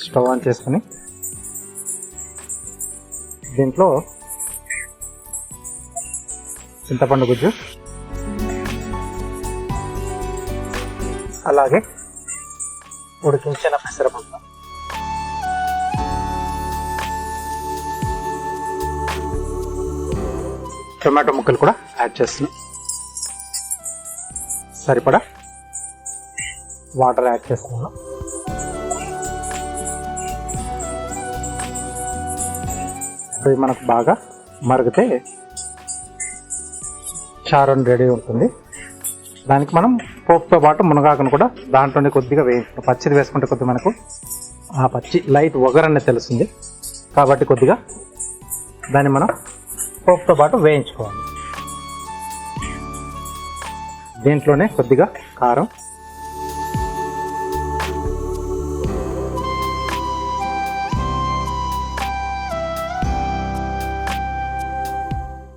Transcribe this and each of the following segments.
Stove on చేసుకుని దీంట్లో చింతపండు గుజ్జు, అలాగే ఉడికించిన పెసరపప్పు, టొమాటో ముక్కలు కూడా యాడ్ చేస్తున్నాం. సరిపడా వాటర్ యాడ్ చేస్తున్నాను. అవి మనకు బాగా మరిగితే చారు రెడీ ఉంటుంది. దానికి మనం పోపుతో పాటు మునగాకును కూడా దాంట్లోనే కొద్దిగా వేయించుకుంటాం. పచ్చిది వేసుకుంటే కొద్దిగా మనకు ఆ పచ్చి లైట్ ఒగరనే తెలుస్తుంది కాబట్టి కొద్దిగా దాన్ని మనం పోపుతో పాటు వేయించుకోవాలి. దీంట్లోనే కొద్దిగా కారం,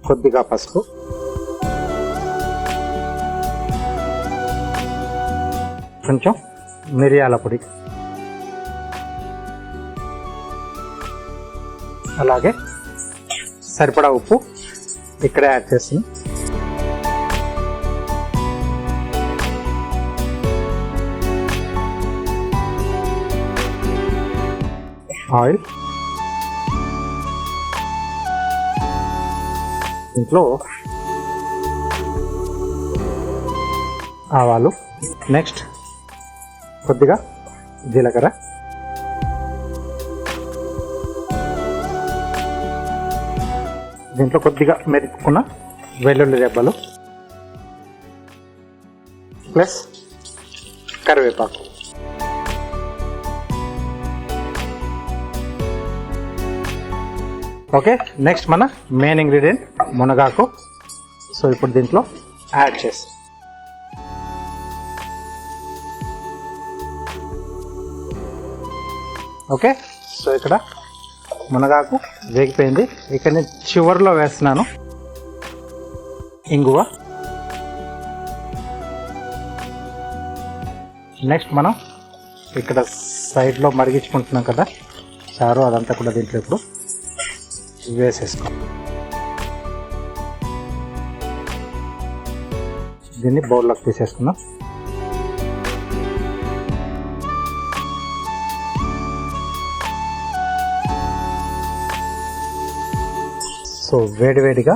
కొద్దిగా పసుపు, కొంచెం మిరియాల పొడి, అలాగే సరిపడా ఉప్పు ఇక్కడే యాడ్ చేస్తుంది. ఆయిల్, ఇంట్లో ఆవాలు, నెక్స్ట్ కొద్దిగా జీలకర్ర, దీంట్లో కొద్దిగా మెరుపుకున్న వెల్లుల్లి రెబ్బలు ప్లస్ కరివేపాకు. ఓకే, నెక్స్ట్ మన మెయిన్ ఇంగ్రీడియంట్ మునగాకు. సో ఇప్పుడు దీంట్లో యాడ్ చేసి ఓకే. సో ఇక్కడ మునగాకు వేగిపోయింది. ఇక్కడ నేను చివరిలో వేస్తున్నాను ఇంగువ. నెక్స్ట్ మనం ఇక్కడ సైడ్లో మరిగించుకుంటున్నాం కదా చారు, అదంతా కూడా దీంట్లో ఇప్పుడు వేసేసుకో. దీన్ని బౌల్లోకి తీసేసుకుందాం. సో వేడివేడిగా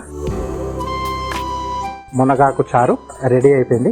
మునగాకు చారు రెడీ అయిపోయింది.